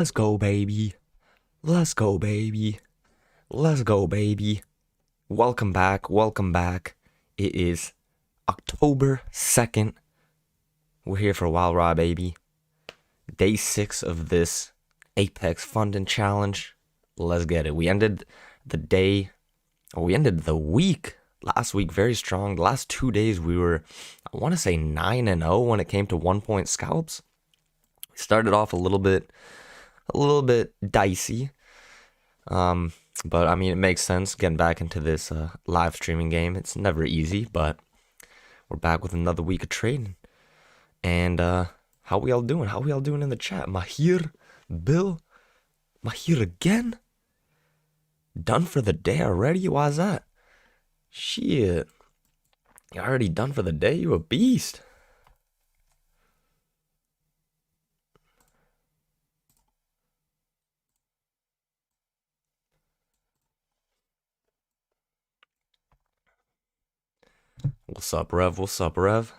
Let's go, baby. Let's go, baby. Let's go, baby. Welcome back. Welcome back. It is October 2nd. We're here for a while ride, baby. Day 6 of this Apex Funding Challenge. Let's get it. We ended the week last week very strong. The last 2 days we were, I want to say 9-0 when it came to 1 point scalps. We started off a little bit dicey. But I mean, it makes sense getting back into this live streaming game. It's never easy, but we're back with another week of trading. And how we all doing? How we all doing in the chat? Mahir, Bill, Mahir again? Done for the day already? Why's that? Shit. You already done for the day? You a beast. What's up, Rev? What's up, Rev?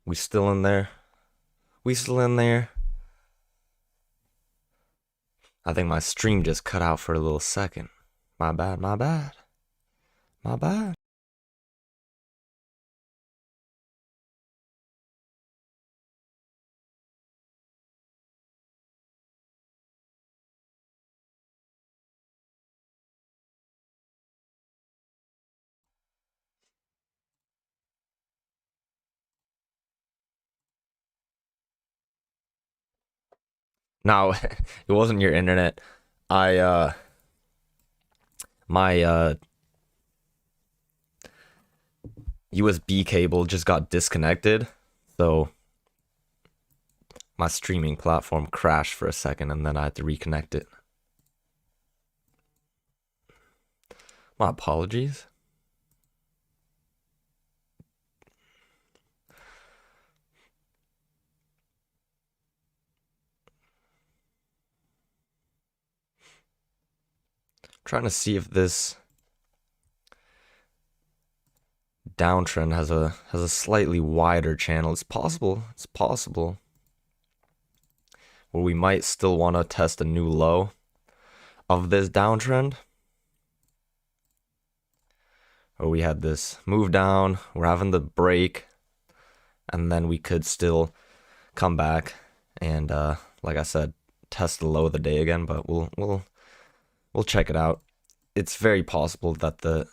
We still in there? We still in there? I think my stream just cut out for a little second. My bad, my bad. My bad. No, it wasn't your internet. I my USB cable just got disconnected, so my streaming platform crashed for a second and then I had to reconnect it. My apologies. Trying to see if this downtrend has a slightly wider channel. It's possible. It's possible. Where we might still want to test a new low of this downtrend. Where we had this move down, we're having the break, and then we could still come back and like I said, test the low of the day again, but we'll check it out. It's very possible that the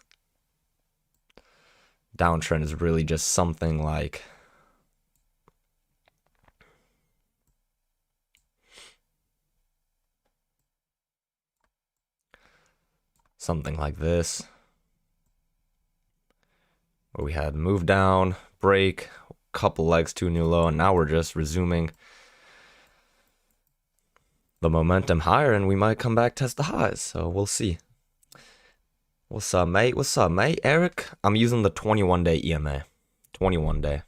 downtrend is really just something like this, where we had move down, break, couple legs to a new low, and now we're just resuming the momentum higher, and we might come back test the highs. So we'll see. What's up, mate? What's up, mate? Eric, I'm using the 21-day EMA. 21-day.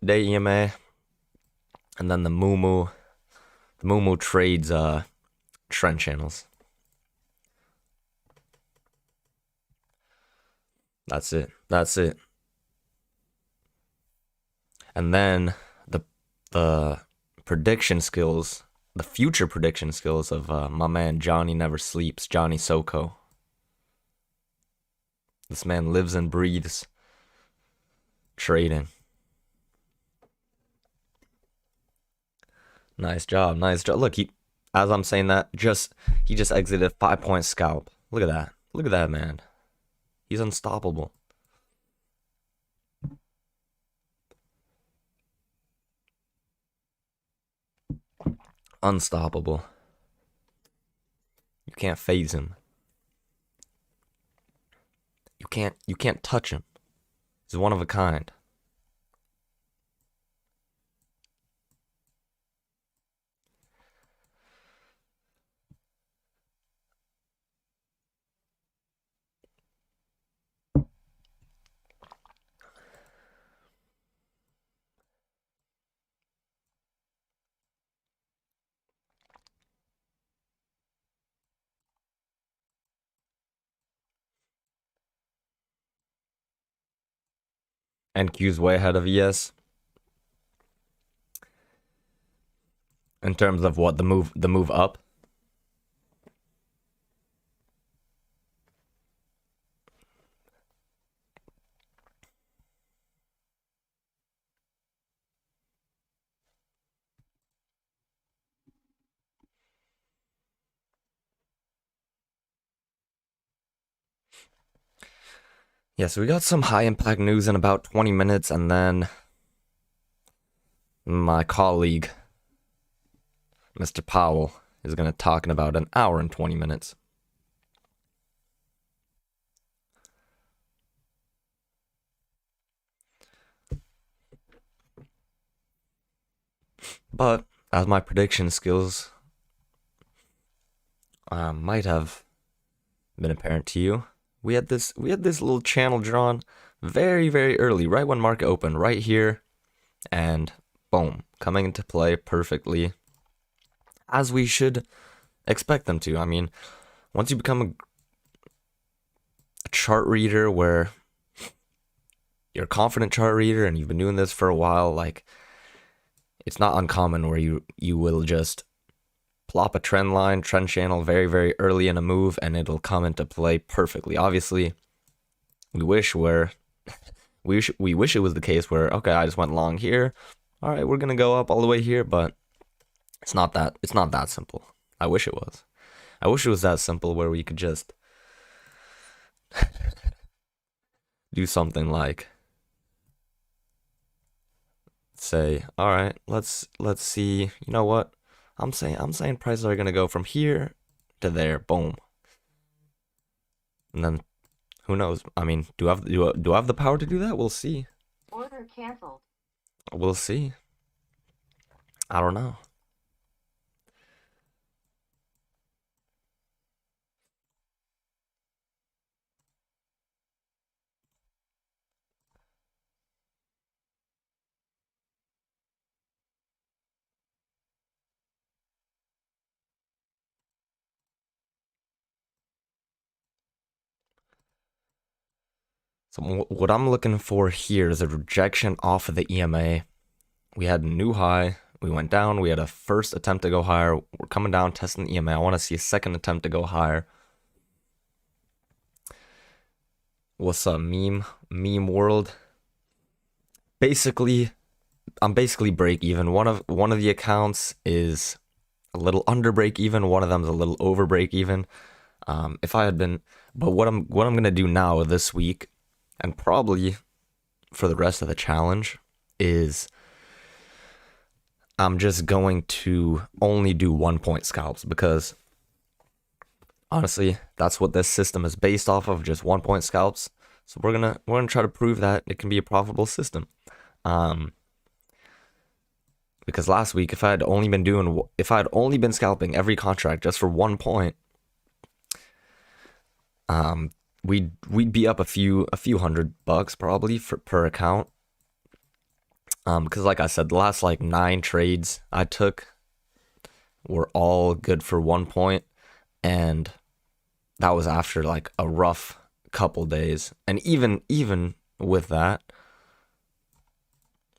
day EMA, and then the Mumu trades trend channels. That's it. That's it. And then the prediction skills, the future prediction skills of my man Johnny Never Sleeps, Johnny Soko. This man lives and breathes trading. Nice job, nice job. Look, as I'm saying that, he just exited 5-point scalp. Look at that. Look at that, man. He's unstoppable. Unstoppable. You can't phase him. You can't touch him. He's one of a kind. NQ's way ahead of ES in terms of what the move up. Yeah, so we got some high impact news in about 20 minutes, and then my colleague, Mr. Powell, is going to talk in about an hour and 20 minutes. But as my prediction skills might have been apparent to you, we had this little channel drawn very, very early, right when market opened, right here, and boom, coming into play perfectly, as we should expect them to. I mean, once you become a chart reader where you're a confident chart reader and you've been doing this for a while, like, it's not uncommon where you will just plop a trend line, trend channel very, very early in a move, and it'll come into play perfectly. Obviously, we wish it was the case where, okay, I just went long here, all right, we're gonna go up all the way here, but it's not that simple. I wish it was. I wish it was that simple where we could just do something like say, all right, let's see, you know what? I'm saying prices are gonna go from here to there, boom. And then who knows? I mean, do I have the power to do that? We'll see. Order canceled. We'll see. I don't know. So what I'm looking for here is a rejection off of the EMA. We had a new high. We went down. We had a first attempt to go higher. We're coming down, testing the EMA. I want to see a second attempt to go higher. What's up, meme world? Basically, I'm basically break even. One of the accounts is a little under break even. One of them is a little over break even. If I had been, but what I'm gonna do now this week, and probably for the rest of the challenge, is I'm just going to only do 1 point scalps, because honestly, that's what this system is based off of, just 1 point scalps. So we're gonna try to prove that it can be a profitable system. Because last week, if I had only been scalping every contract just for 1 point, we'd be up a few $100 probably per account. Because like I said, the last like 9 trades I took were all good for 1 point, and that was after like a rough couple days. And even with that,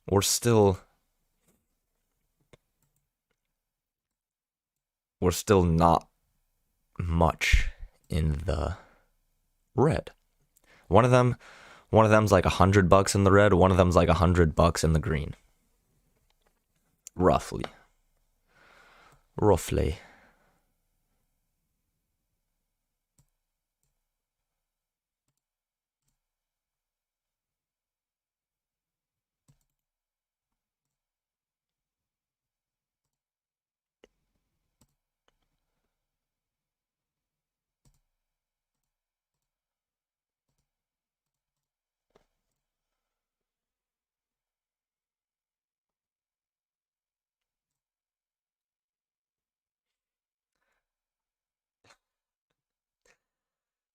we're still not much in the red. One of them's like $100 in the red. One of them's like $100 in the green. Roughly.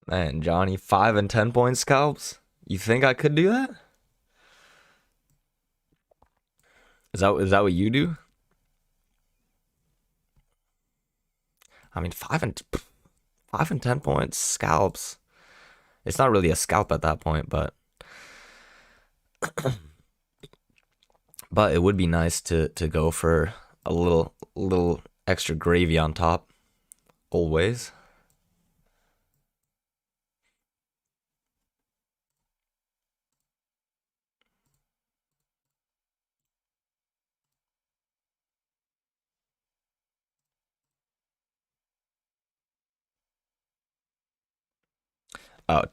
Man, Johnny, 5 and 10 point scalps? You think I could do that? Is that what you do? I mean, 5 and 10 point scalps. It's not really a scalp at that point, but But it would be nice to go for a little extra gravy on top, always.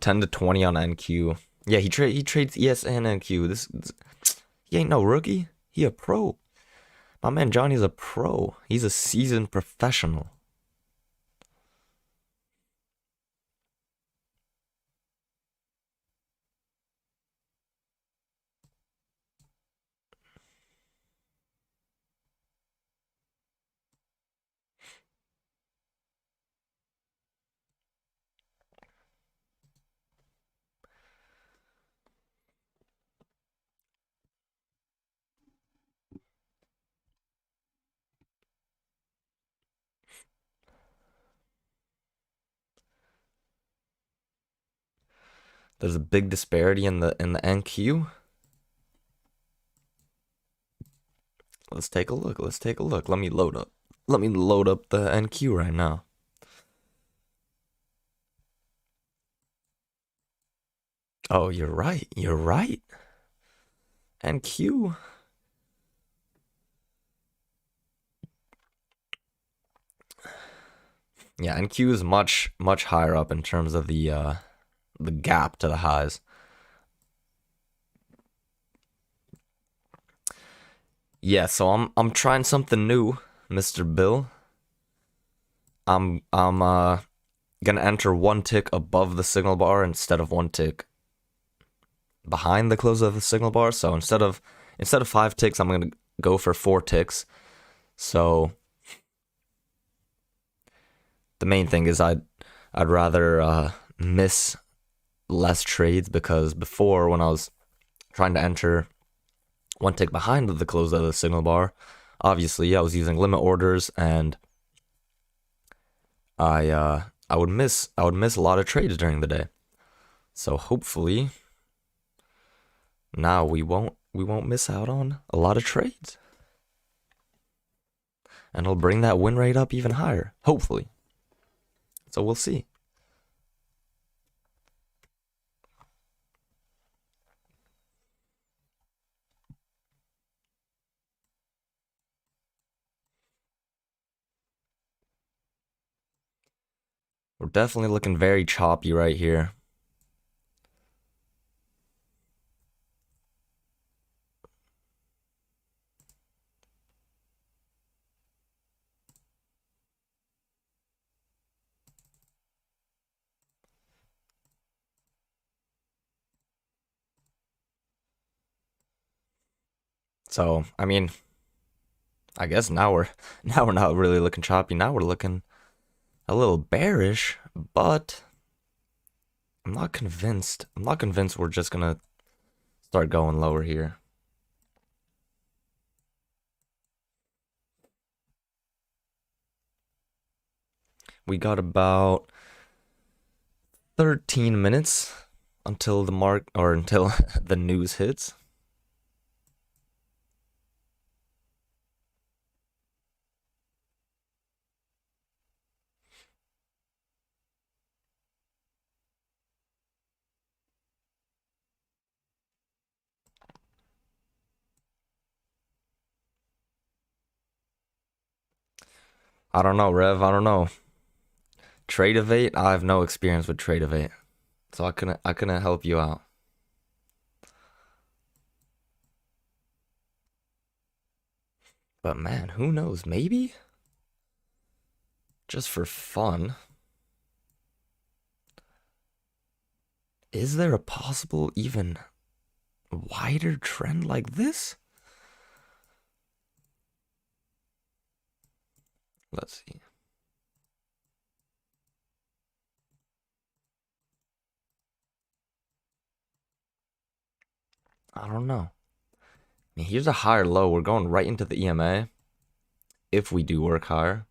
10 to 20 on NQ. Yeah, he trades ES and NQ. This he ain't no rookie. He a pro. My man Johnny's a pro. He's a seasoned professional. There's a big disparity in the NQ. Let's take a look. Let's take a look. Let me load up. Let me load up the NQ right now. Oh, you're right. You're right. NQ. Yeah, NQ is much higher up in terms of the gap to the highs. Yeah, so I'm trying something new, Mr. Bill. I'm gonna enter one tick above the signal bar instead of one tick behind the close of the signal bar. So instead of 5 ticks, I'm gonna go for 4 ticks. So the main thing is I'd rather miss less trades because before when I was trying to enter one tick behind the close of the signal bar, obviously I was using limit orders and I would miss a lot of trades during the day. So hopefully now we won't miss out on a lot of trades. And it'll bring that win rate up even higher, hopefully. So we'll see. We're definitely looking very choppy right here. So, I mean, I guess now we're now we're not really looking choppy. Now we're looking a little bearish, but I'm not convinced. I'm not convinced we're just gonna start going lower here. We got about 13 minutes until the mark or until the news hits. I don't know, Rev. I don't know. Trade I have no experience with Trade so I couldn't help you out. But man, who knows? Maybe just for fun. Is there a possible even wider trend like this? Let's see. I don't know. I mean, here's a higher low. We're going right into the EMA if we do work higher.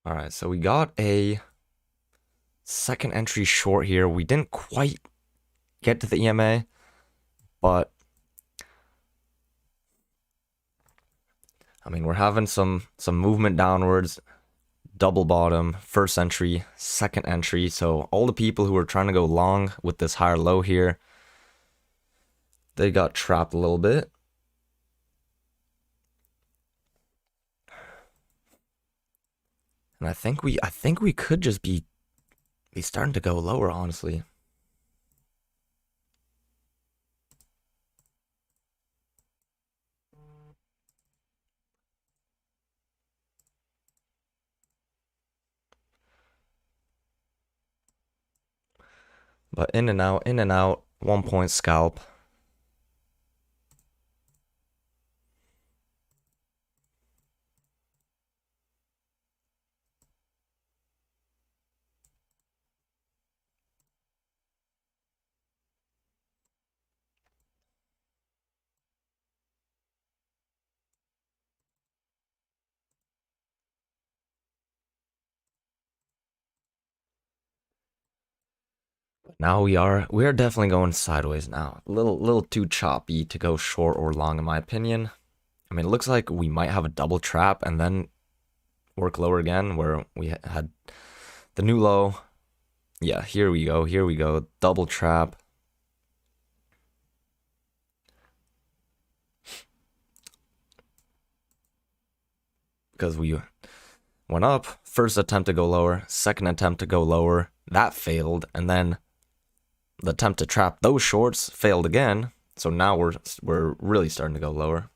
All right, so we got a second entry short here. We didn't quite get to the EMA, but I mean, we're having some movement downwards. Double bottom, first entry, second entry. So all the people who were trying to go long with this higher low here, they got trapped a little bit. And I think we could just be starting to go lower, honestly. But in and out, 1 point scalp. Now we are definitely going sideways now. A little too choppy to go short or long in my opinion. I mean, it looks like we might have a double trap and then work lower again where we had the new low. Yeah, here we go. Double trap. Because we went up, first attempt to go lower, second attempt to go lower, that failed, and then the attempt to trap those shorts failed again. So now we're really starting to go lower.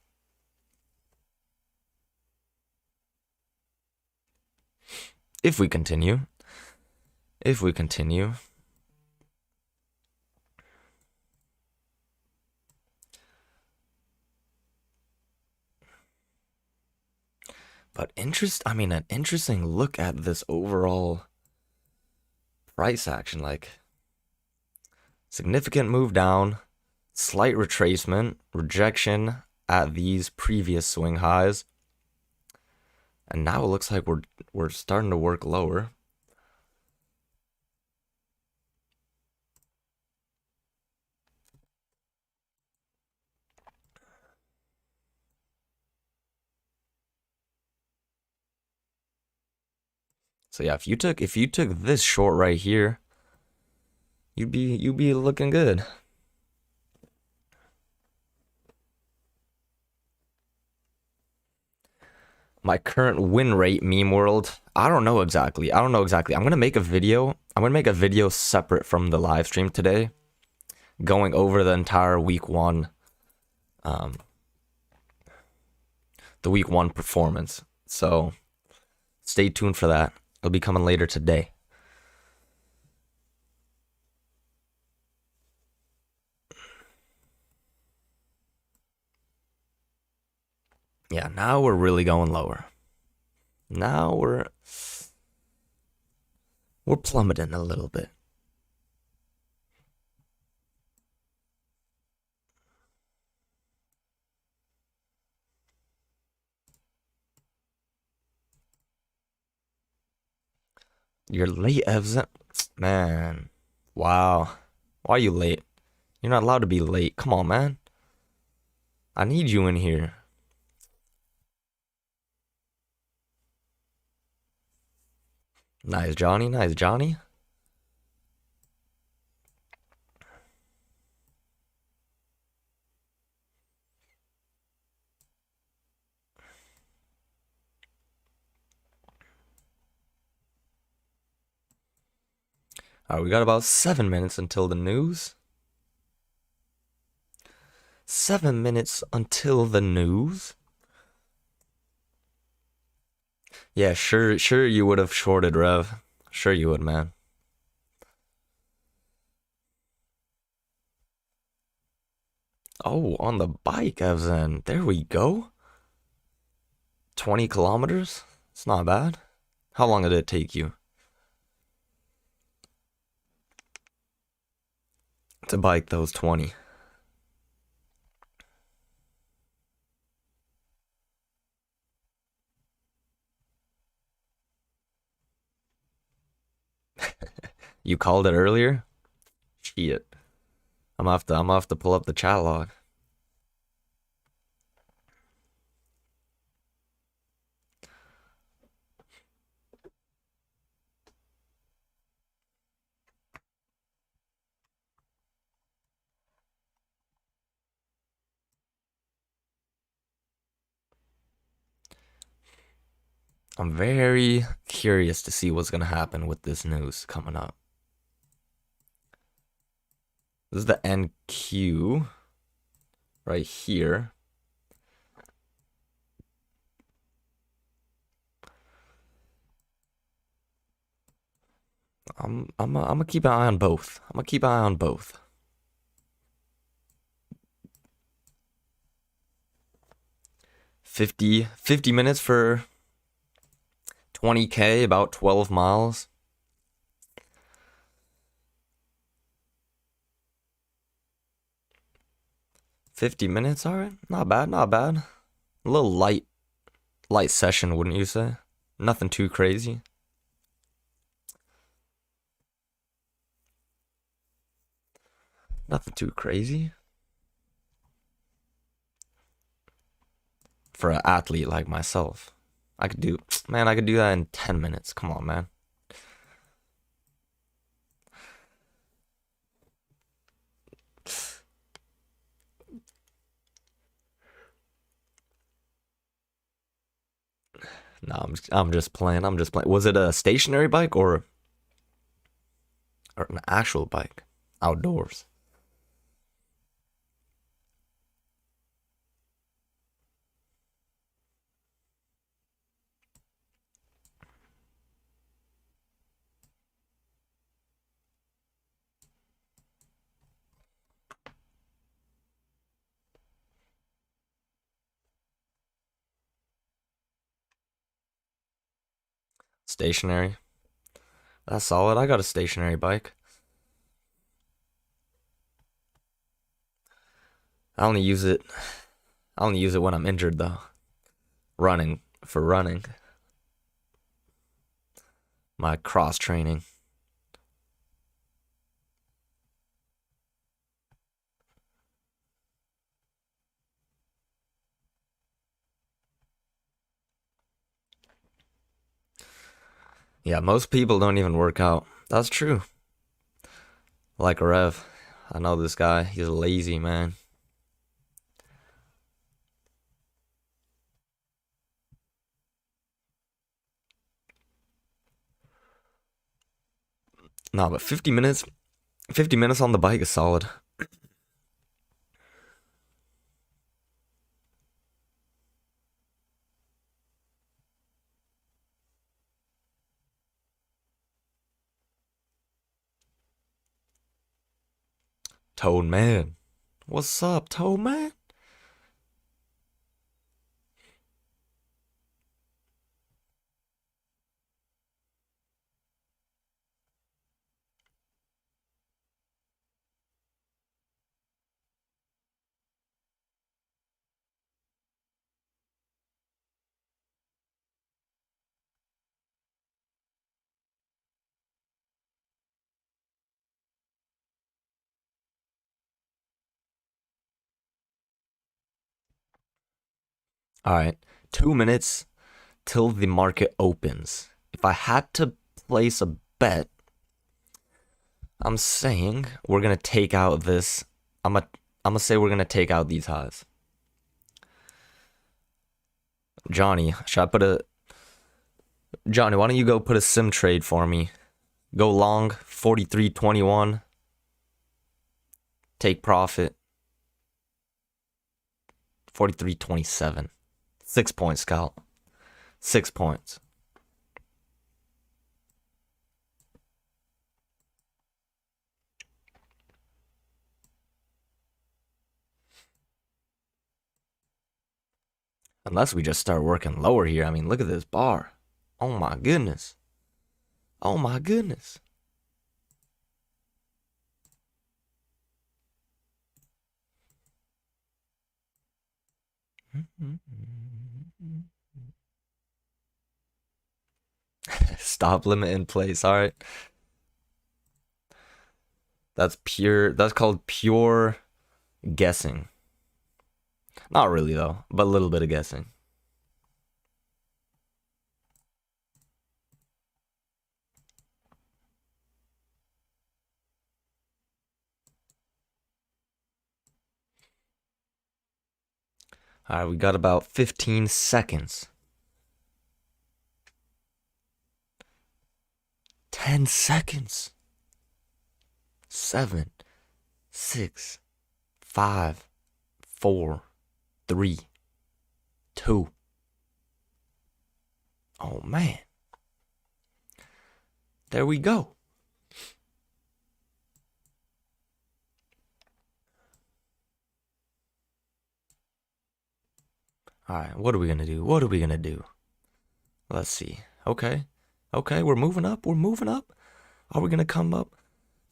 If we continue. But an interesting look at this overall price action. Like, significant move down, slight retracement, rejection at these previous swing highs. And now it looks like we're starting to work lower. So yeah, if you took this short right here, you'd be looking good. My current win rate, meme world, I don't know exactly. I'm gonna make a video. I'm gonna make a video separate from the live stream today, going over the entire week one, the week one performance. So stay tuned for that. It'll be coming later today. Yeah, now we're really going lower. Now we're plummeting a little bit. You're late, Evs. Man. Wow. Why are you late? You're not allowed to be late. Come on, man. I need you in here. Nice, Johnny. Nice, Johnny. All right, we got about 7 minutes until the news. 7 minutes until the news. Yeah, sure you would have shorted Rev. Sure you would, man. Oh, on the bike, Evzen. There we go. 20 kilometers? It's not bad. How long did it take you to bike those 20? You called it earlier? Shit. I'm gonna have to pull up the chat log. I'm very curious to see what's gonna happen with this news coming up. This is the NQ right here. I'm gonna keep an eye on both. I'm gonna keep an eye on both. 50 minutes for 20K, about 12 miles. 50 minutes, all right. Not bad, not bad. A little light session, wouldn't you say? Nothing too crazy. Nothing too crazy. For an athlete like myself. I could do that in 10 minutes. Come on, man. No, I'm just playing. I'm just playing. Was it a stationary bike or an actual bike? Outdoors. Stationary. That's solid. I got a stationary bike. I only use it I only use it when I'm injured though. Running for running. My cross training. Yeah, most people don't even work out. That's true. Like Rev. I know this guy. He's lazy, man. No, but 50 minutes on the bike is solid. Toad man. What's up, Toad man? All right. 2 minutes till the market opens. If I had to place a bet, I'm saying we're gonna take out this. I'm gonna say we're gonna take out these highs. Johnny, should I put a Johnny? Why don't you go put a sim trade for me? Go long 43.21. Take profit 43.27. 6 points, Scout. 6 points. Unless we just start working lower here. I mean, look at this bar. Oh my goodness. Oh my goodness. Stop limit in place. All right. That's called pure guessing. Not really though, but a little bit of guessing. All right, we got about 15 seconds. 10 seconds. 7, 6, 5, 4, 3, 2. Oh man. There we go. All right, what are we gonna do? What are we gonna do? Let's see. Okay, okay, we're moving up. We're moving up. Are we gonna come up?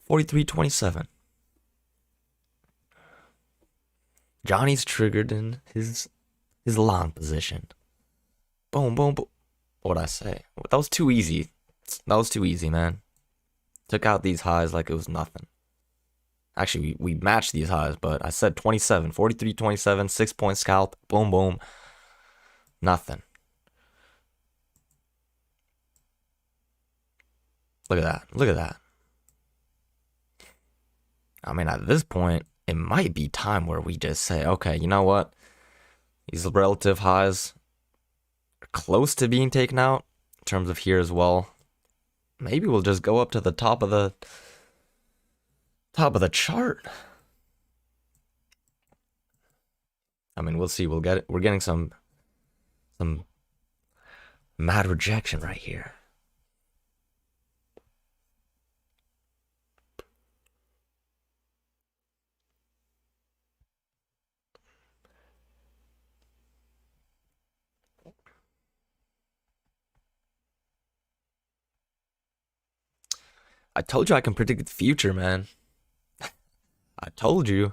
43.27. Johnny's triggered in his long position. Boom, boom, boom. What'd I say? That was too easy. That was too easy, man. Took out these highs like it was nothing. Actually, we matched these highs, but I said 27, 43, 27, 6-point scalp. Boom, boom. Nothing. Look at that. Look at that. I mean, at this point, it might be time where we just say, okay, you know what? These relative highs are close to being taken out in terms of here as well. Maybe we'll just go up to the top of the chart. I mean, we'll see. We'll get it. We're getting some mad rejection right here. I told you I can predict the future, man. I told you.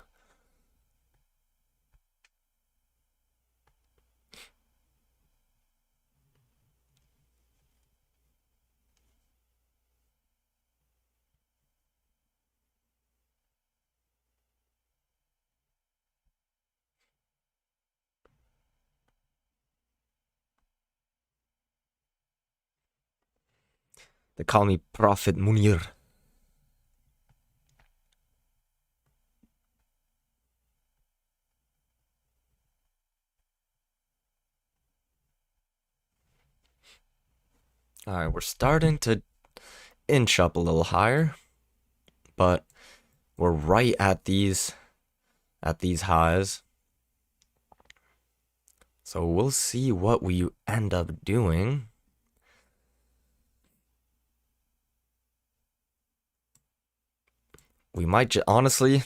They call me Prophet Munir. All right, we're starting to inch up a little higher, but we're right at these highs. So we'll see what we end up doing. We might honestly,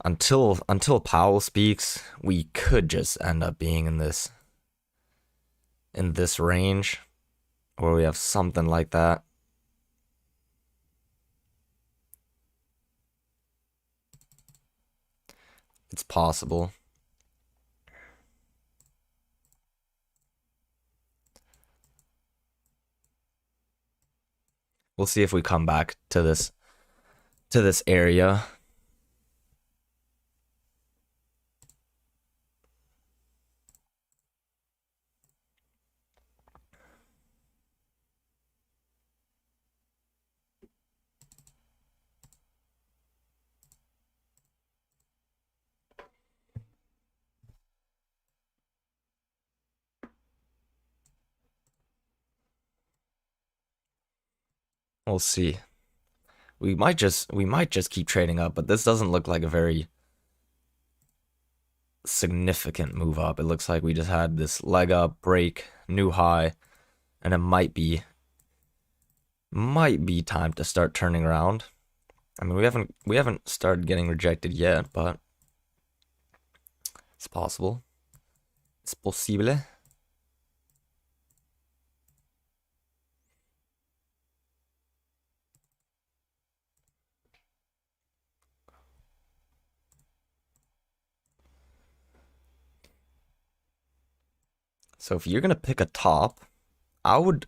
until Powell speaks, we could just end up being in this range, or we have something like that. It's possible. We'll see if we come back to this area. We'll see. We might just keep trading up, but this doesn't look like a very significant move up. It looks like we just had this leg up, break, new high, and it might be time to start turning around. I mean, we haven't started getting rejected yet, but it's possible. It's possible. So if you're gonna pick a top, I would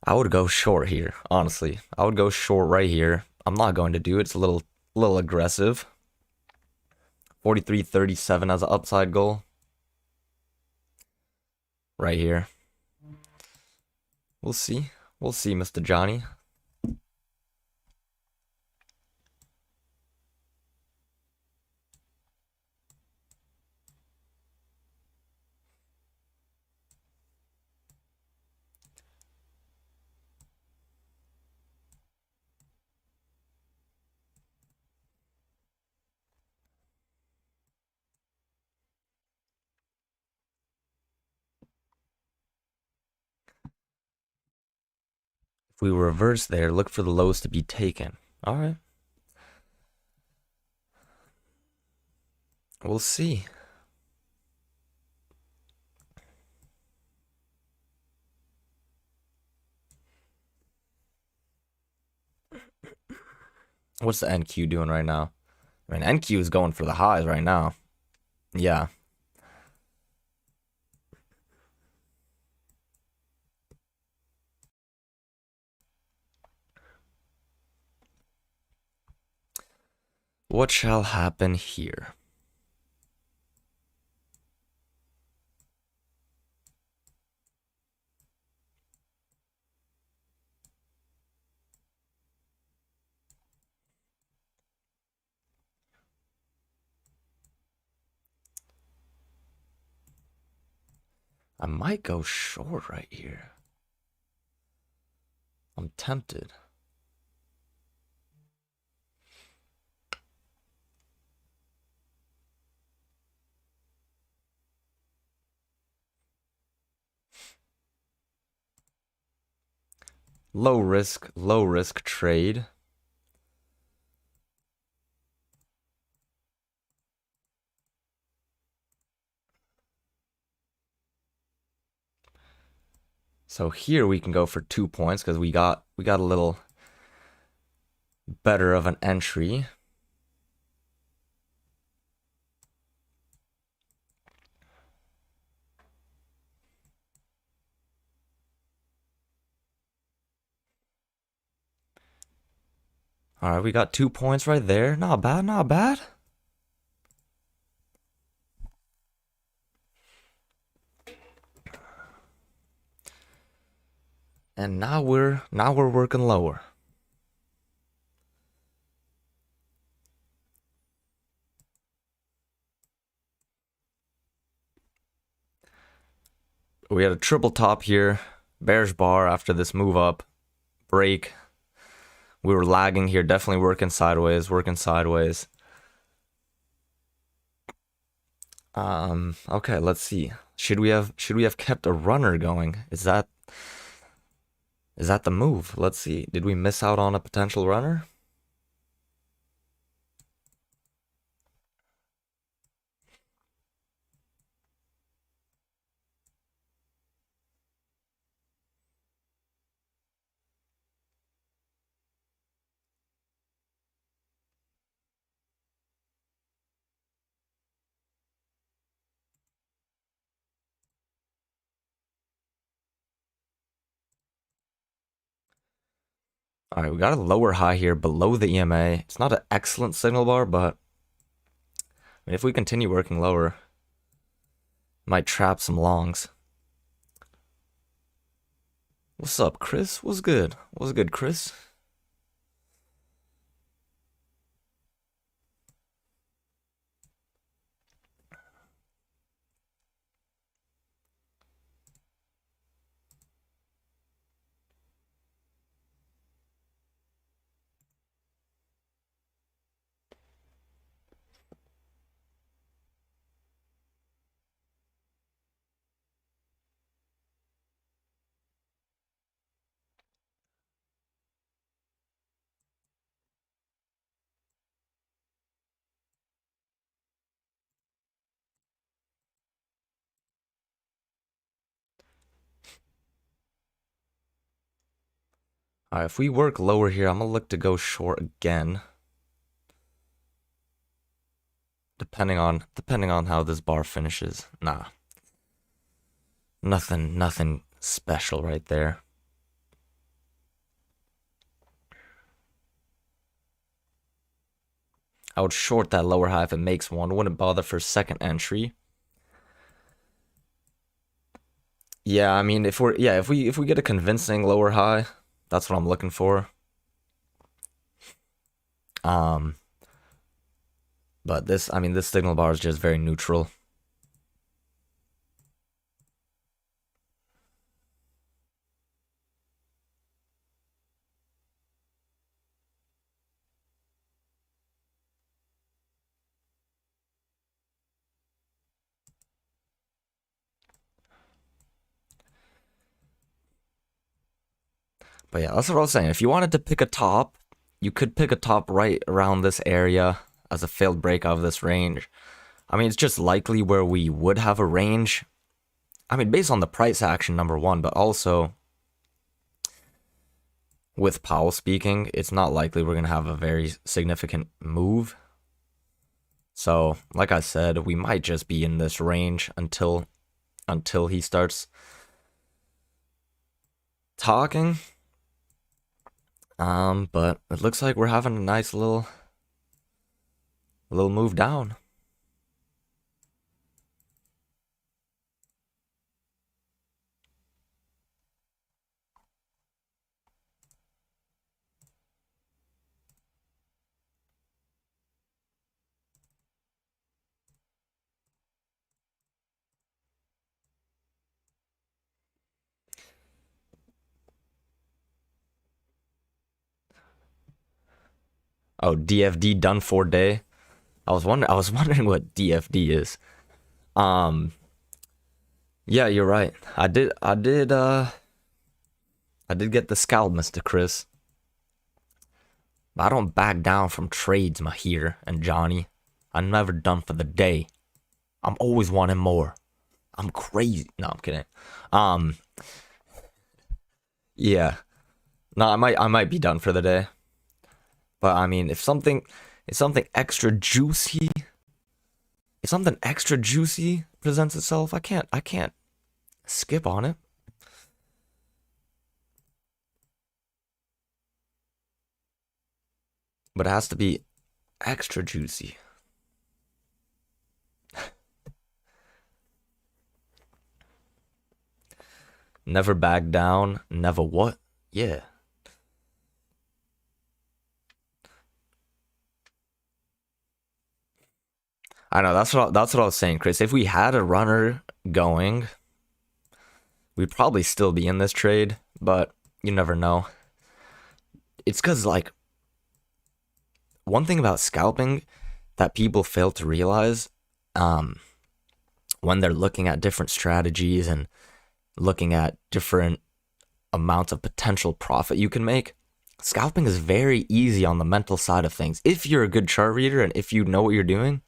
I would go short here, honestly. I would go short right here. I'm not going to do it. It's a little aggressive. 43.37 as an upside goal. Right here. We'll see. We'll see, Mr. Johnny. If we reverse there, look for the lows to be taken. All right. We'll see. What's the NQ doing right now? I mean, NQ is going for the highs right now. Yeah. What shall happen here? I might go short right here. I'm tempted. Low risk trade. So here we can go for 2 points because we got a little better of an entry. All right, we got 2 points right there. Not bad, not bad. And now we're working lower. We had a triple top here. Bearish bar after this move up. Break. We were lagging here, definitely working sideways. Okay, let's see. Should we have kept a runner going? Is that the move? Let's see. Did we miss out on a potential runner? All right, we got a lower high here below the EMA. It's not an excellent signal bar, but I mean, if we continue working lower, might trap some longs. What's up, Chris? What's good? What's good, Chris? All right, if we work lower here, I'm gonna look to go short again. Depending on how this bar finishes. Nah. Nothing special right there. I would short that lower high if it makes one. Wouldn't bother for second entry. Yeah, I mean, if we get a convincing lower high, that's what I'm looking for. Um, but this, I mean, this signal bar is just very neutral. But yeah, that's what I was saying. If you wanted to pick a top, you could pick a top right around this area as a failed break of this range. I mean, it's just likely where we would have a range. I mean, based on the price action, number one, but also with Powell speaking, it's not likely we're going to have a very significant move. So, like I said, we might just be in this range until he starts talking. But it looks like we're having a nice little move down. Oh, DFD done for day. I was wondering what DFD is. Um, yeah, you're right. I did get the scalp, Mr. Chris. But I don't back down from trades, Mahir and Johnny. I'm never done for the day. I'm always wanting more. I'm crazy. No, I'm kidding. Um, yeah. No, I might be done for the day. But I mean, if something extra juicy, if something extra juicy presents itself, I can't skip on it. But it has to be extra juicy. Never back down. Never what? Yeah. I know that's what I was saying, Chris. If we had a runner going, we'd probably still be in this trade, but you never know. It's because like one thing about scalping that people fail to realize, um, when they're looking at different strategies and looking at different amounts of potential profit you can make, scalping is very easy on the mental side of things. If you're a good chart reader and if you know what you're doing,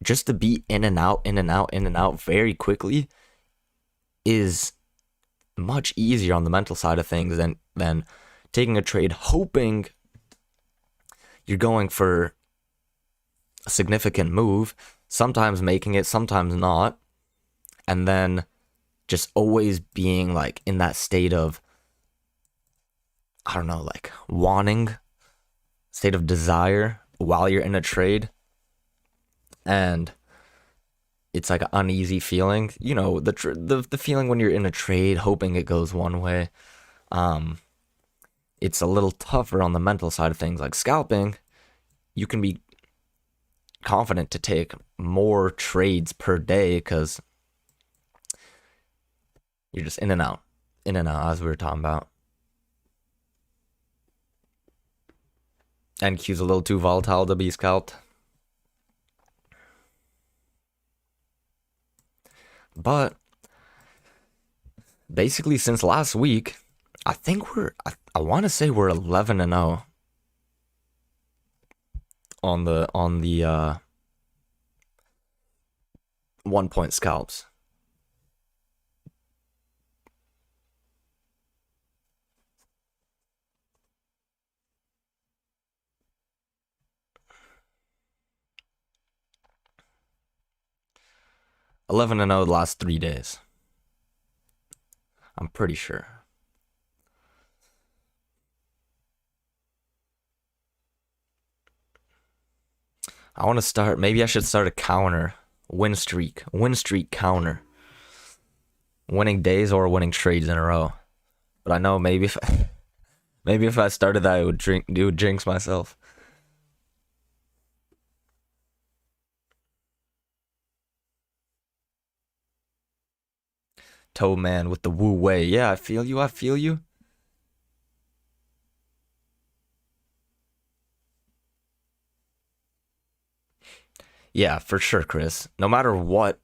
just to be in and out, in and out, in and out very quickly is much easier on the mental side of things than taking a trade hoping you're going for a significant move, sometimes making it, sometimes not, and then just always being like in that state of, I don't know, like wanting, state of desire while you're in a trade. And it's like an uneasy feeling, you know, the feeling when you're in a trade hoping it goes one way. Um, it's a little tougher on the mental side of things. Like scalping, you can be confident to take more trades per day because you're just in and out, as we were talking about. NQ's a little too volatile to be scalped. But basically, since last week, I think I want to say we're 11-0 on the 1 point scalps. Eleven and 0 the last 3 days. I'm pretty sure. I want to start. Maybe I should start a counter win streak counter, winning days or winning trades in a row. But I know maybe if maybe if I started that, it would jinx myself. Toe man with the Wu Wei. Yeah, I feel you. I feel you. Yeah, for sure, Chris. No matter what,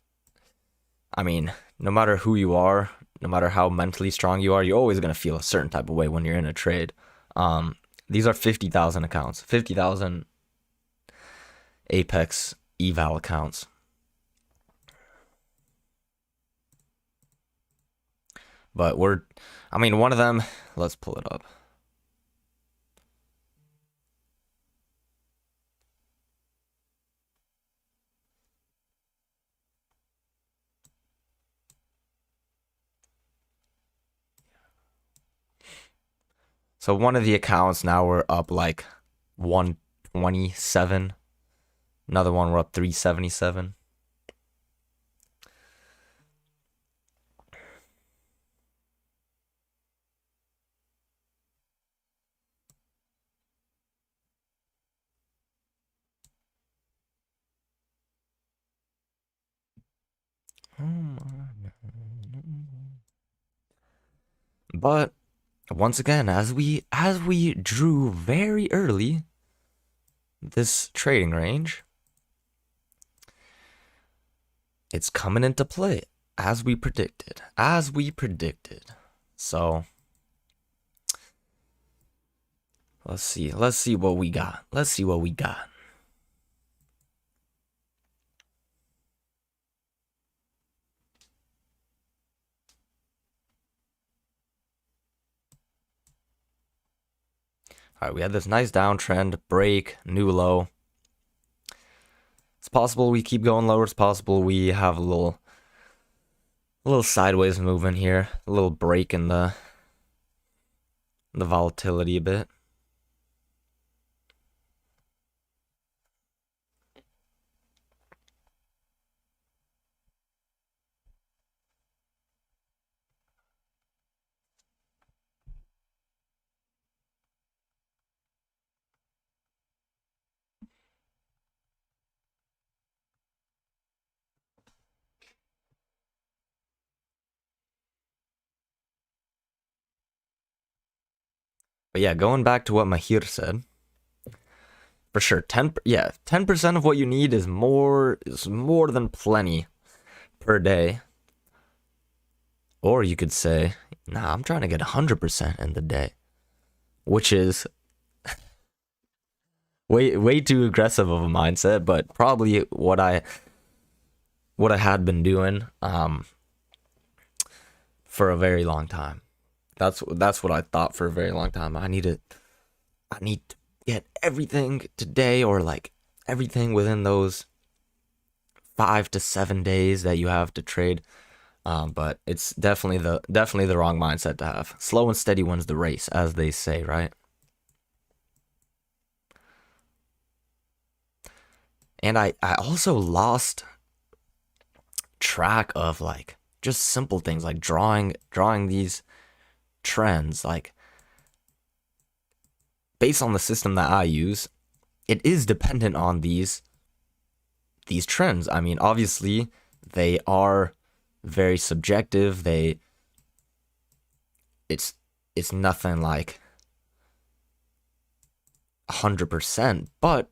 I mean, no matter who you are, no matter how mentally strong you are, you're always gonna feel a certain type of way when you're in a trade. Um, these are 50,000 accounts, 50,000 Apex eval accounts. But I mean, one of them, let's pull it up. So one of the accounts now we're up like 127. Another one we're up 377. But once again, as we drew very early this trading range, it's coming into play as we predicted. As we predicted. So let's see. Let's see what we got. Let's see what we got. All right, we had this nice downtrend, break, new low. It's possible we keep going lower. It's possible we have a little sideways movement here, a little break in the volatility a bit. But yeah, going back to what Mahir said, for sure, 10% of what you need is more than plenty per day. Or you could say, nah, I'm trying to get 100% in the day, which is way too aggressive of a mindset, but probably what I had been doing for a very long time. That's what I thought for a very long time. I need to get everything today, or like everything within those 5 to 7 days that you have to trade. But it's definitely the wrong mindset to have. Slow and steady wins the race, as they say, right? And I also lost track of like just simple things like drawing these trends. Like based on the system that I use, it is dependent on these trends. I mean, obviously they are very subjective. It's nothing like 100%, but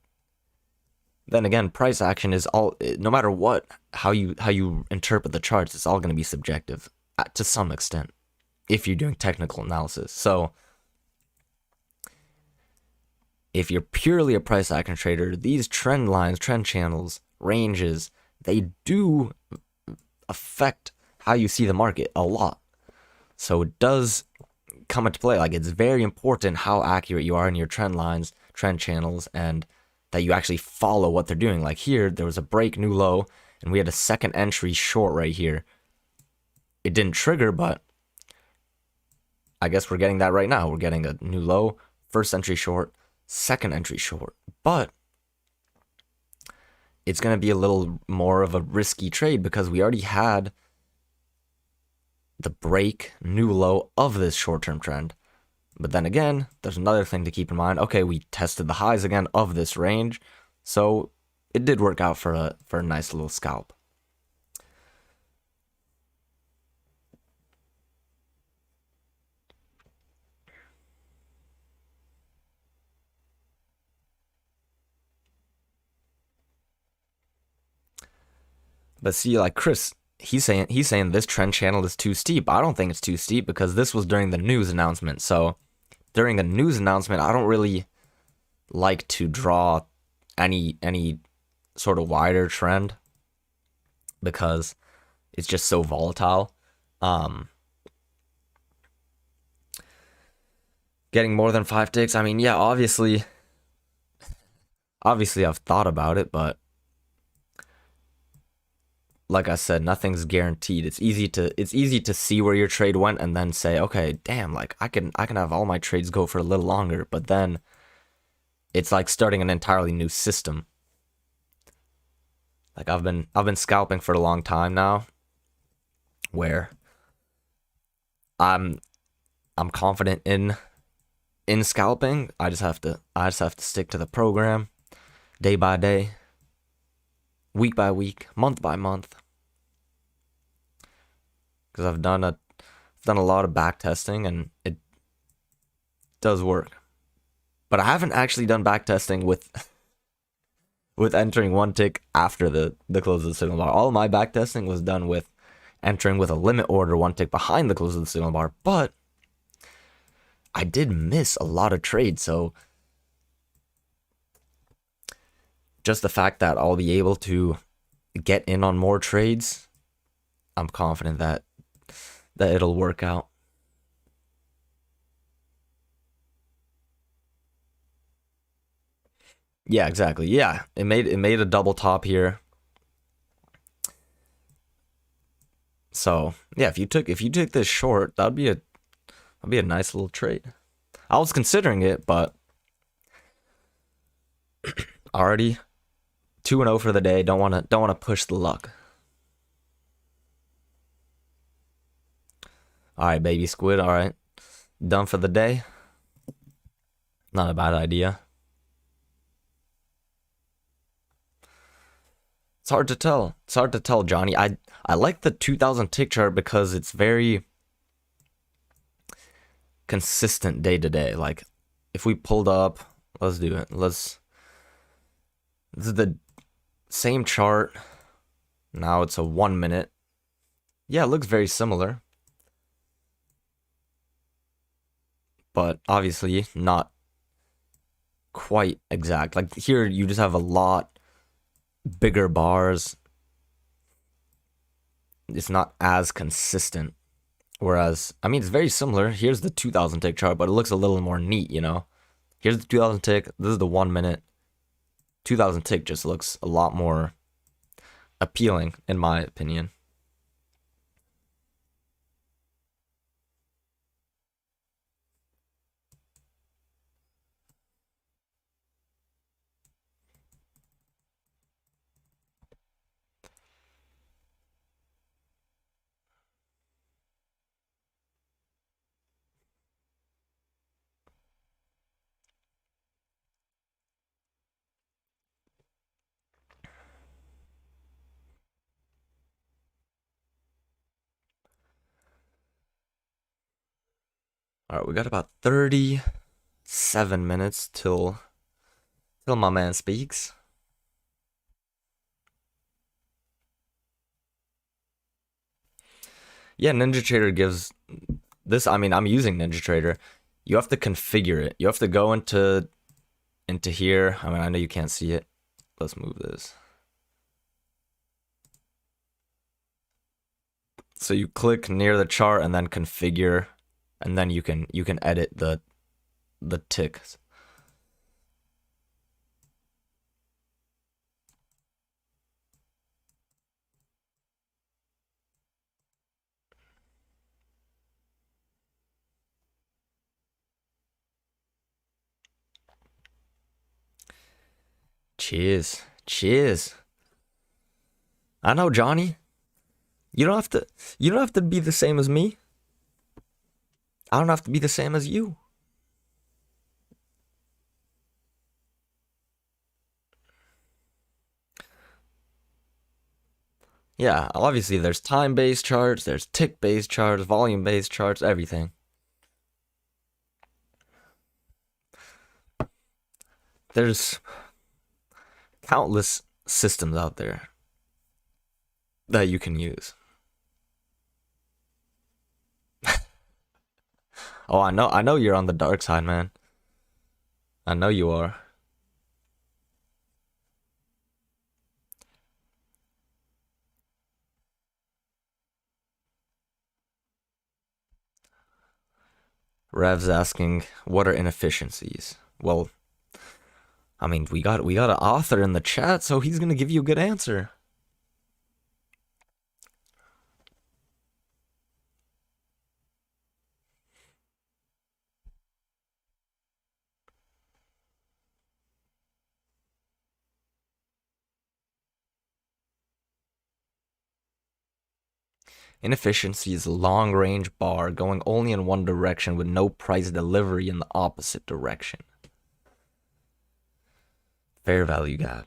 then again, price action is all, no matter what, how you interpret the charts, it's all going to be subjective to some extent if you're doing technical analysis. So if you're purely a price action trader, these trend lines, trend channels, ranges, they do affect how you see the market a lot. So it does come into play. Like, it's very important how accurate you are in your trend lines, trend channels, and that you actually follow what they're doing. Like here, there was a break, new low, and we had a second entry short right here. It didn't trigger, but I guess we're getting that right now. We're getting a new low, first entry short, second entry short. But it's going to be a little more of a risky trade because we already had the break new low of this short-term trend. But then again, there's another thing to keep in mind. Okay, we tested the highs again of this range, so it did work out for a nice little scalp. But see, like Chris, he's saying this trend channel is too steep. I don't think it's too steep because this was during the news announcement. So during a news announcement, I don't really like to draw any sort of wider trend because it's just so volatile. Getting more than 5 ticks, I mean, yeah, obviously I've thought about it, but like I said, nothing's guaranteed. It's easy to see where your trade went and then say, okay, damn, like I can have all my trades go for a little longer, but then it's like starting an entirely new system. Like I've been scalping for a long time now, where I'm confident in scalping. I just have to stick to the program day by day, week by week, month by month. Because I've done a lot of back testing and it does work. But I haven't actually done back testing with entering 1 tick after the close of the signal bar. All my back testing was done with entering with a limit order 1 tick behind the close of the signal bar. But I did miss a lot of trades, so just the fact that I'll be able to get in on more trades, I'm confident that it'll work out. Yeah, exactly. Yeah, it made a double top here. So yeah, if you took this short, that'd be a nice little trade. I was considering it, but already 2-0 for the day. Don't wanna push the luck. All right, baby squid. All right, done for the day. Not a bad idea. It's hard to tell. It's hard to tell, Johnny. I like the 2000 tick chart because it's very consistent day to day. Like if we pulled up, let's do it. This is the same chart. Now it's a 1 minute. Yeah, it looks very similar. But obviously not quite exact. Like here you just have a lot bigger bars. It's not as consistent. Whereas, I mean, it's very similar. Here's the 2000 tick chart, but it looks a little more neat, you know? Here's the 2000 tick. This is the 1 minute. 2000 tick just looks a lot more appealing, in my opinion. All right, we got about 37 minutes till my man speaks. Yeah, NinjaTrader gives this. I mean, I'm using NinjaTrader. You have to configure it. You have to go into here. I mean, I know you can't see it. Let's move this. So you click near the chart and then configure, and then you can edit the ticks. Cheers. Cheers. I know, Johnny. You don't have to. You don't have to be the same as me. I don't have to be the same as you. Yeah, obviously there's time-based charts, there's tick-based charts, volume-based charts, everything. There's countless systems out there that you can use. Oh, I know you're on the dark side, man. I know you are. Rev's asking, what are inefficiencies? Well, I mean, we got an author in the chat, so he's gonna give you a good answer. Inefficiency is a long range bar going only in one direction with no price delivery in the opposite direction. Fair value gap.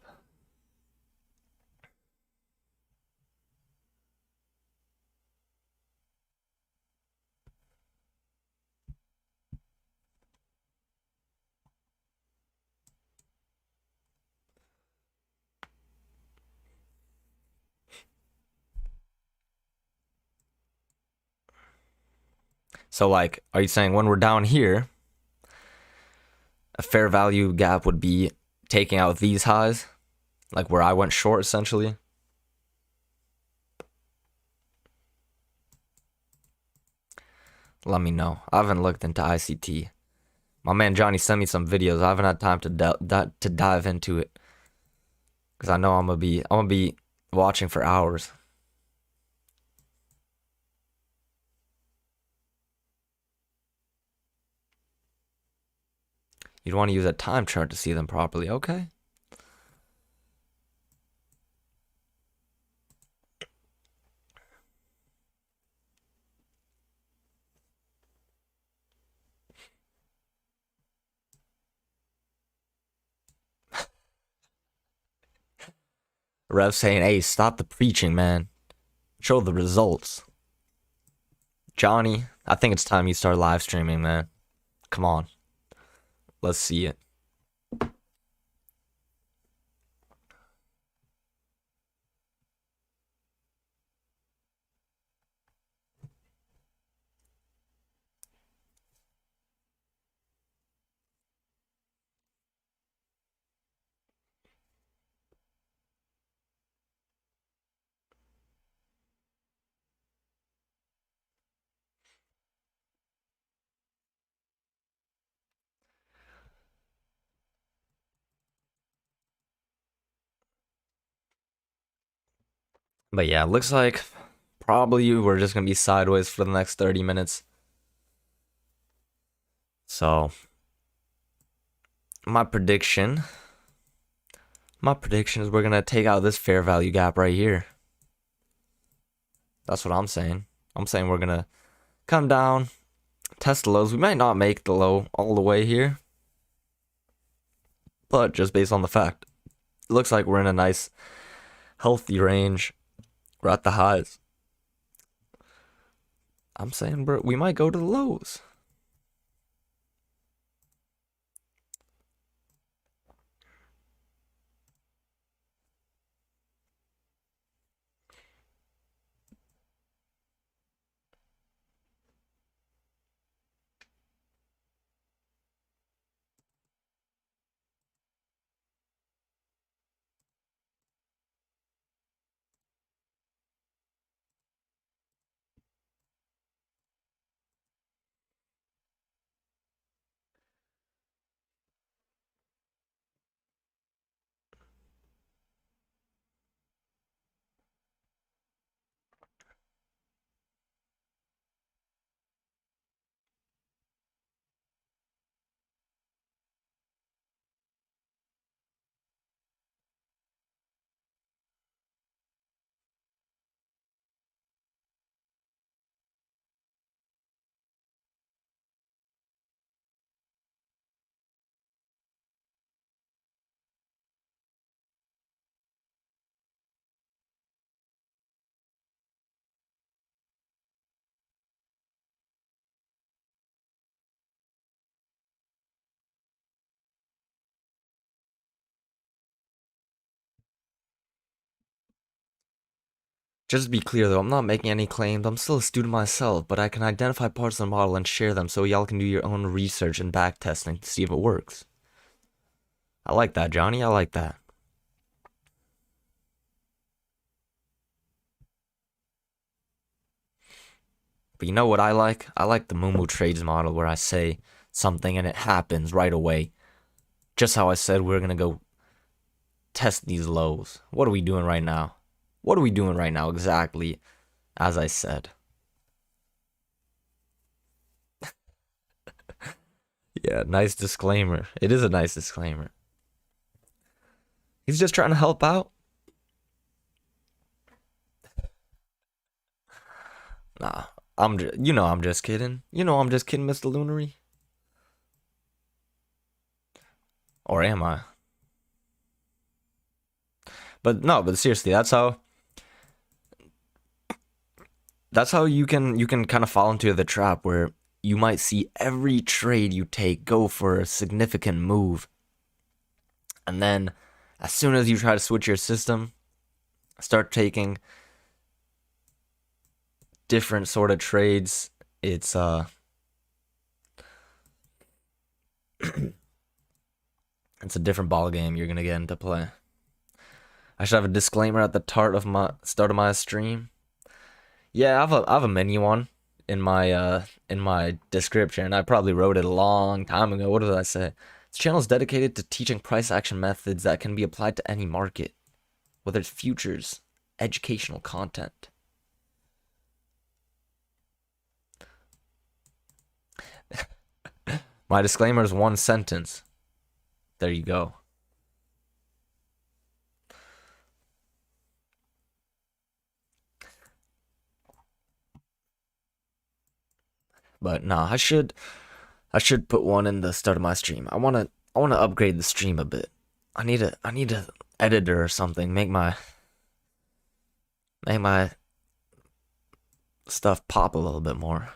So, like, are you saying when we're down here, a fair value gap would be taking out these highs? Like where I went short, essentially? Let me know. I haven't looked into ICT. My man Johnny sent me some videos. I haven't had time to dive into it because I know I'm gonna be watching for hours. You'd want to use a time chart to see them properly. Okay. Rev saying, "Hey, stop the preaching, man. Show the results." Johnny, I think it's time you start live streaming, man. Come on, let's see it. But yeah, looks like probably we're just gonna be sideways for the next 30 minutes. So my prediction, my prediction is we're gonna take out this fair value gap right here. That's what I'm saying. I'm saying we're gonna come down, test the lows. We might not make the low all the way here, but just based on the fact, it looks like we're in a nice, healthy range. We're at the highs. I'm saying, bro, we might go to the lows. Just to be clear though, I'm not making any claims. I'm still a student myself, but I can identify parts of the model and share them so y'all can do your own research and back testing to see if it works. I like that, Johnny. I like that. But you know what I like? I like the Mumu Trades model where I say something and it happens right away. Just how I said we're gonna go test these lows. What are we doing right now? What are we doing right now exactly as I said? Yeah, nice disclaimer. It is a nice disclaimer. He's just trying to help out. Nah, I'm just kidding. I'm just kidding, Mr. Lunary. Or am I? But no, but seriously, that's how you can kind of fall into the trap where you might see every trade you take go for a significant move. And then as soon as you try to switch your system, start taking different sort of trades, it's a different ball game you're gonna get into play. I should have a disclaimer at the start of my stream. Yeah, I have a mini one in my description. I probably wrote it a long time ago. What did I say? This channel is dedicated to teaching price action methods that can be applied to any market, whether it's futures, educational content. My disclaimer is one sentence. There you go. But nah, I should put one in the start of my stream. I wanna upgrade the stream a bit. I need a editor or something. Make my stuff pop a little bit more.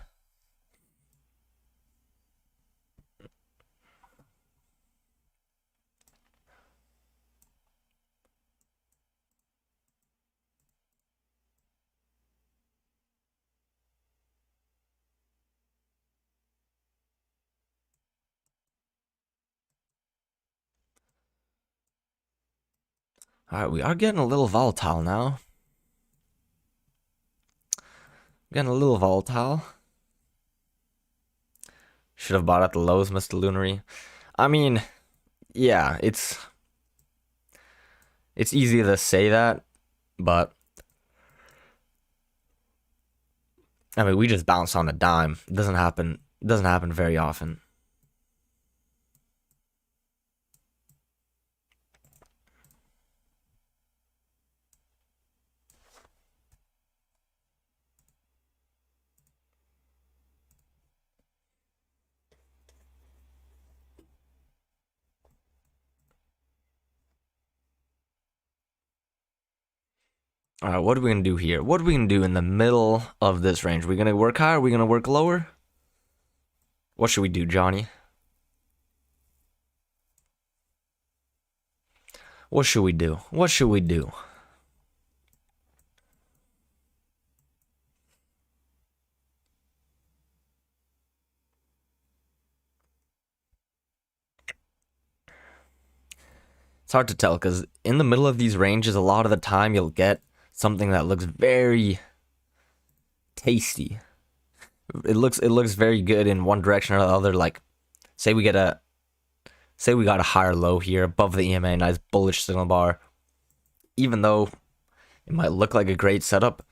Alright, we are getting a little volatile now. Getting a little volatile. Should have bought at the lows, Mr. Lunary. I mean, yeah, it's easy to say that, but I mean, we just bounce on a dime. It doesn't happen. It doesn't happen very often. All right, what are we gonna do here? What are we gonna do in the middle of this range? Are we gonna work higher? Are we gonna work lower? What should we do, Johnny? What should we do? What should we do? It's hard to tell because in the middle of these ranges, a lot of the time you'll get something that looks very tasty. It looks very good in one direction or the other. Like, say we got a higher low here above the EMA, nice bullish signal bar. Even though it might look like a great setup,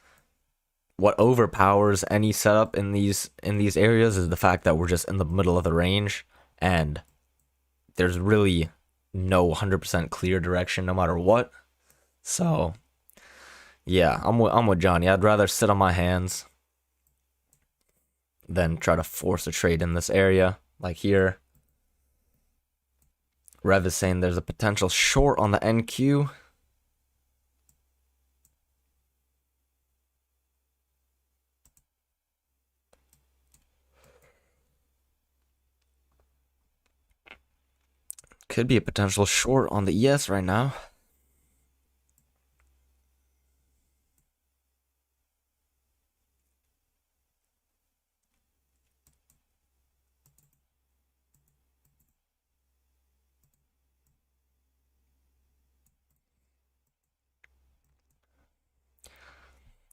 what overpowers any setup in these areas is the fact that we're just in the middle of the range and there's really no 100% clear direction no matter what. So, yeah, I'm with Johnny. I'd rather sit on my hands than try to force a trade in this area. Like here, Rev is saying there's a potential short on the NQ. Could be a potential short on the ES right now.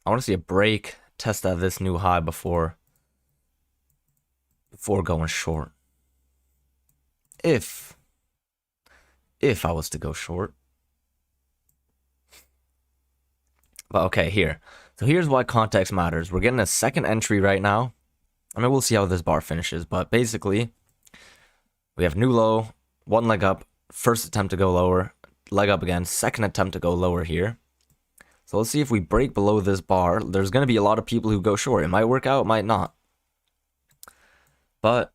I want to see a break, test at this new high before going short. If if I was to go short. But okay, here. So here's why context matters. We're getting a second entry right now. I mean, we'll see how this bar finishes, but basically, we have new low, one leg up, first attempt to go lower, leg up again, second attempt to go lower here. So let's see if we break below this bar. There's going to be a lot of people who go short. It might work out, it might not. But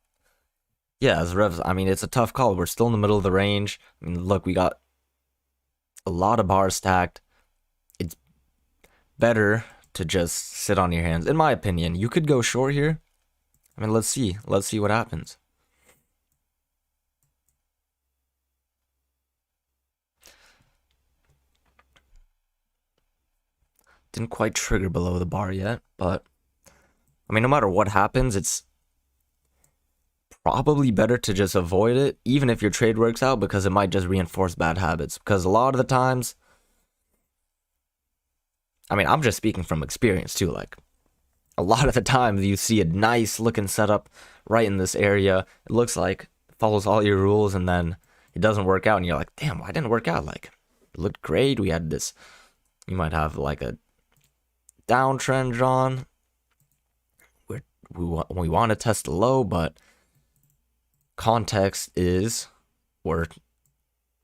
yeah, as Revs, I mean, it's a tough call. We're still in the middle of the range. I mean, look, we got a lot of bars stacked. It's better to just sit on your hands. In my opinion, you could go short here. I mean, let's see. Let's see what happens. Didn't quite trigger below the bar yet, but I mean, no matter what happens, it's probably better to just avoid it, even if your trade works out, because it might just reinforce bad habits. Because a lot of the times, I mean, I'm just speaking from experience too. Like, a lot of the times you see a nice looking setup right in this area. It looks like it follows all your rules, and then it doesn't work out, and you're like, damn, why didn't it work out? Like, it looked great. We had this. You might have like a downtrend drawn. We want to test the low, but context is we're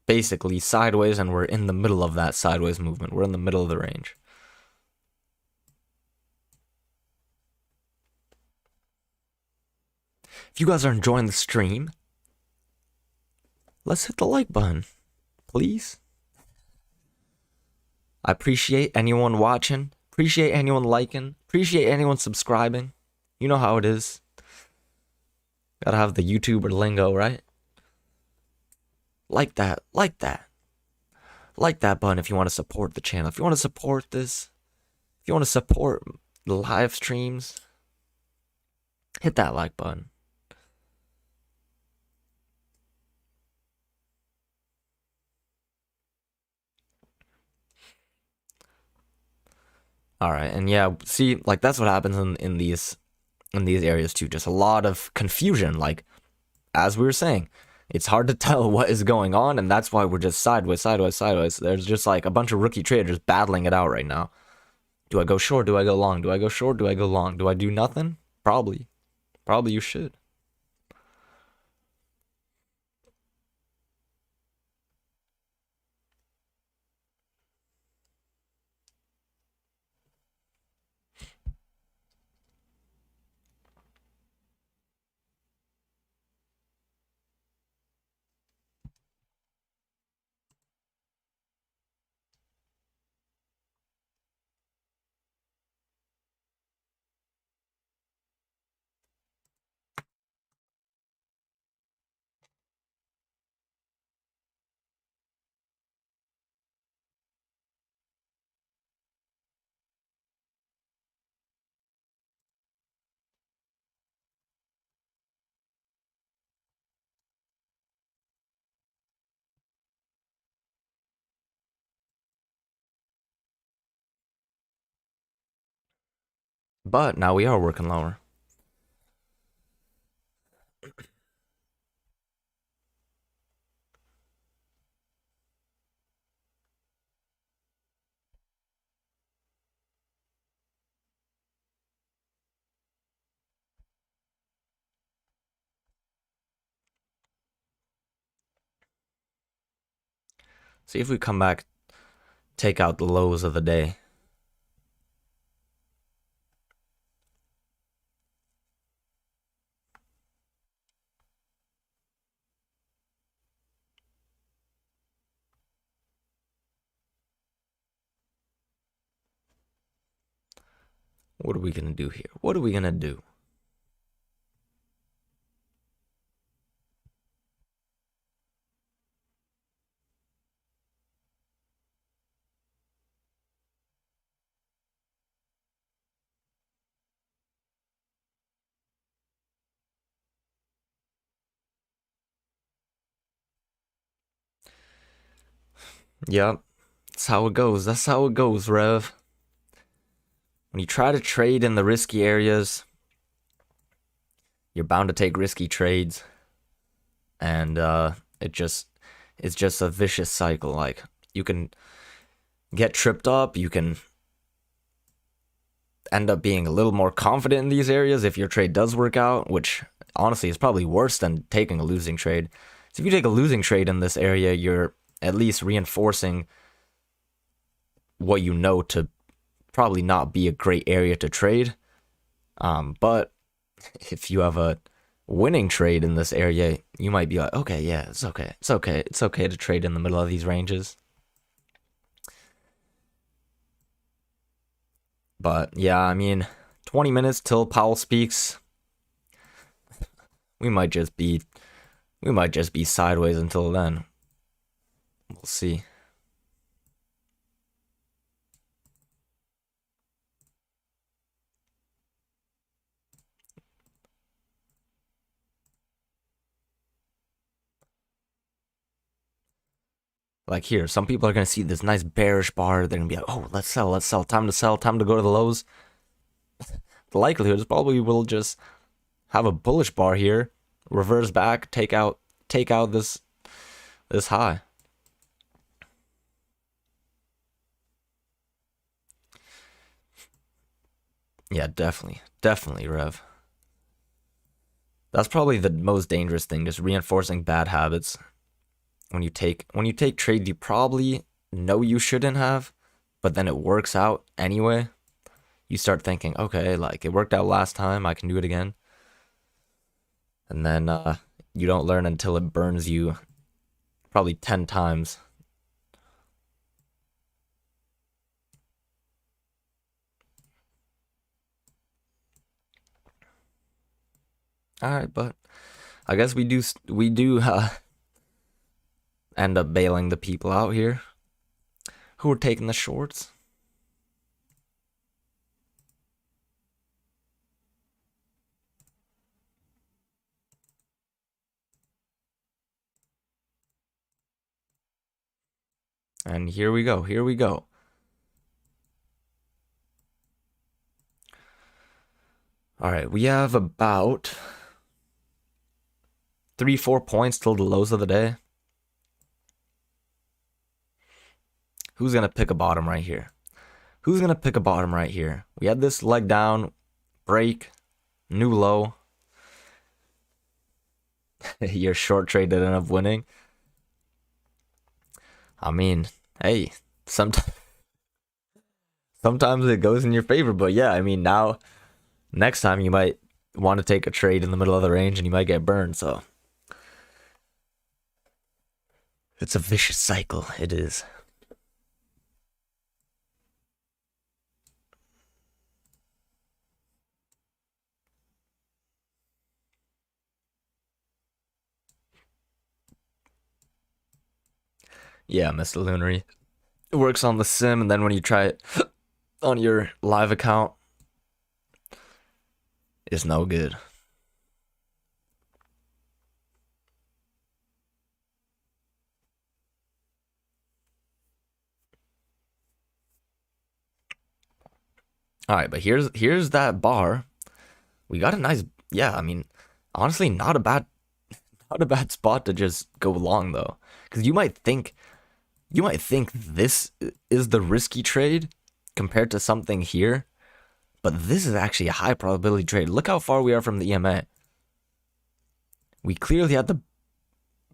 basically sideways, and we're in the middle of that sideways movement. We're in the middle of the range. If you guys are enjoying the stream, let's hit the like button, please. I appreciate anyone watching, appreciate anyone liking, appreciate anyone subscribing. You know how it is. Gotta have the YouTuber lingo, right? Like that, like that. Like that button if you want to support the channel. If you want to support this, if you want to support the live streams, hit that like button. All right, and yeah, see, like that's what happens in these areas too. Just a lot of confusion. Like as we were saying, it's hard to tell what is going on, and that's why we're just sideways, sideways, sideways. There's just like a bunch of rookie traders battling it out right now. Do I go short? Do I go long? Do I go short? Do I go long? Do I do nothing? Probably. Probably you should. But now we are working lower. See if we come back, take out the lows of the day. What are we gonna do here? What are we gonna do? Yep. That's how it goes. That's how it goes, Rev. when you try to trade in the risky areas, you're bound to take risky trades, and it's just a vicious cycle. Like, you can get tripped up, you can end up being a little more confident in these areas if your trade does work out, which honestly is probably worse than taking a losing trade. So if you take a losing trade in this area, you're at least reinforcing what you know to probably not be a great area to trade. But if you have a winning trade in this area, you might be like, okay, yeah, it's okay. It's okay. It's okay to trade in the middle of these ranges. But yeah, I mean, 20 minutes till Powell speaks. We might just be sideways until then. We'll see. Like here, some people are gonna see this nice bearish bar. They're gonna be like, "Oh, let's sell, let's sell. Time to sell. Time to go to the lows." The likelihood is probably we'll just have a bullish bar here, reverse back, take out this high. Yeah, definitely, Rev. That's probably the most dangerous thing, just reinforcing bad habits. When you take trades you probably know you shouldn't have, but then it works out anyway. You start thinking, okay, like it worked out last time, I can do it again. And then you don't learn until it burns you probably 10 times. All right, but I guess we do end up bailing the people out here who are taking the shorts. And here we go. Here we go. All right, we have about 3-4 points till the lows of the day. Who's gonna pick a bottom right here? Who's gonna pick a bottom right here? We had this leg down, break, new low. Your short trade didn't end up winning. I mean, hey, sometimes it goes in your favor, but yeah, I mean, now next time you might want to take a trade in the middle of the range and you might get burned, so it's a vicious cycle. It is. Yeah, Mr. Lunary. It works on the sim, and then when you try it on your live account, it's no good. All right, but here's that bar. We got a nice, yeah. I mean, honestly, not a bad spot to just go long though, because you might think this is the risky trade compared to something here, but this is actually a high probability trade. Look how far we are from the EMA. We clearly had the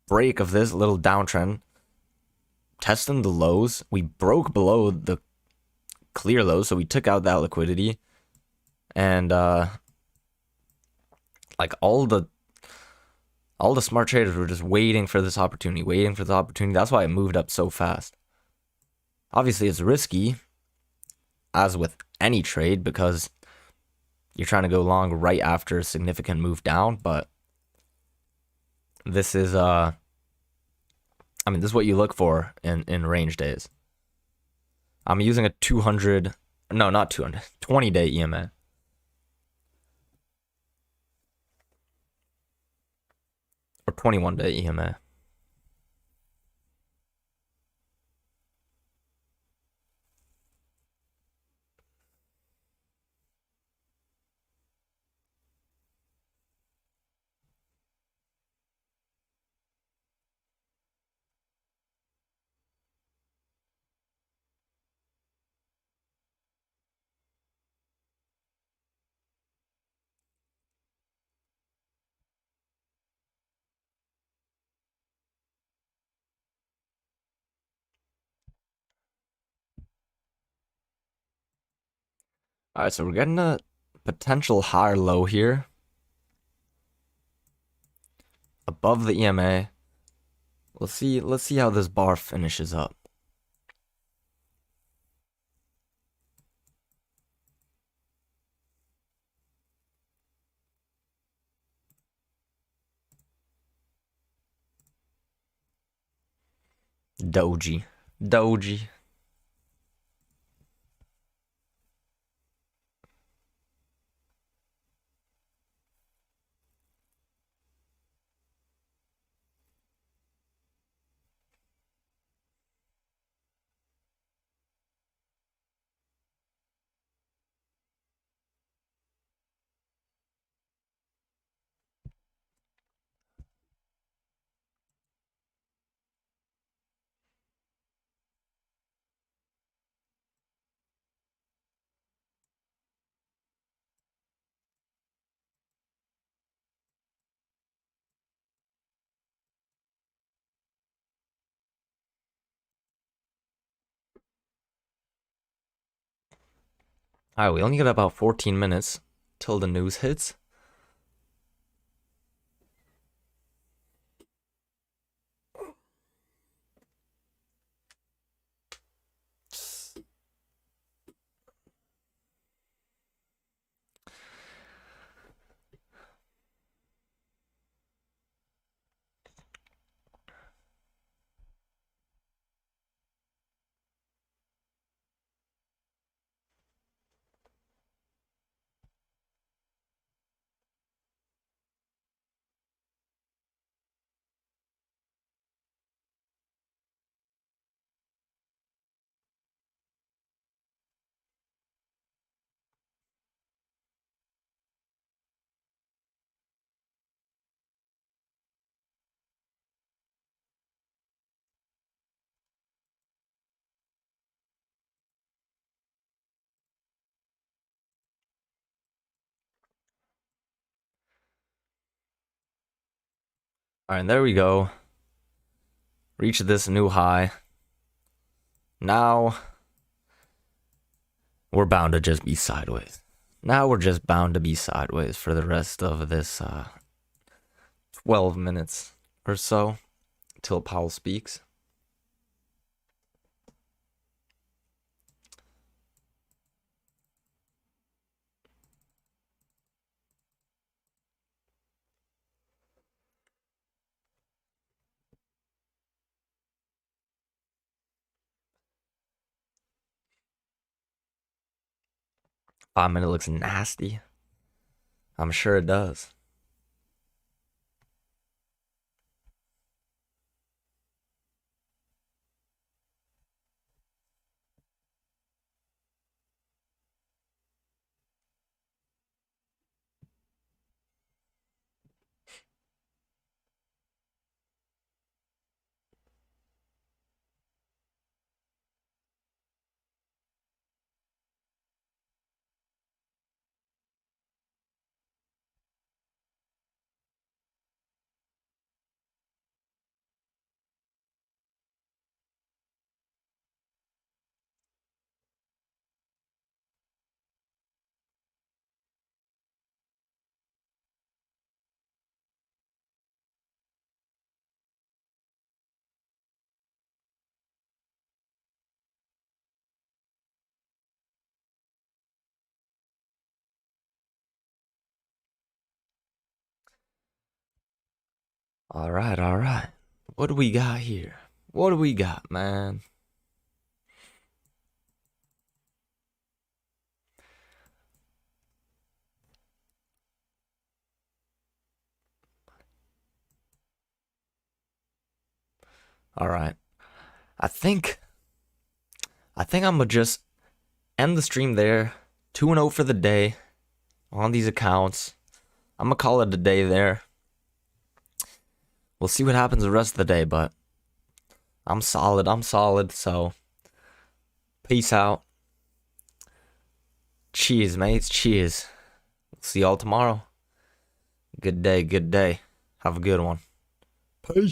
break of this little downtrend, testing the lows. We broke below the clear lows, so we took out that liquidity, and like all the smart traders were just waiting for this opportunity, waiting for the opportunity. That's why it moved up so fast. Obviously, it's risky, as with any trade, because you're trying to go long right after a significant move down, but this is I mean, this is what you look for in range days. I'm using a 200, no, not 200, 20-day EMA. Or 21-day EMA. All right, so we're getting a potential higher low here above the EMA. Let's see how this bar finishes up. Doji. Doji. All right, we only got about 14 minutes till the news hits. All right, and there we go. Reach this new high. Now we're bound to just be sideways. Now we're just bound to be sideways for the rest of this 12 minutes or so till Powell speaks. Five-minute looks nasty. I'm sure it does. All right, all right. What do we got here? What do we got, man? All right. I think I'm gonna just end the stream there. 2-0 for the day on these accounts. I'm gonna call it a day there. We'll see what happens the rest of the day, but I'm solid, so peace out. Cheers, mates, cheers. See y'all tomorrow. Good day, good day. Have a good one. Peace.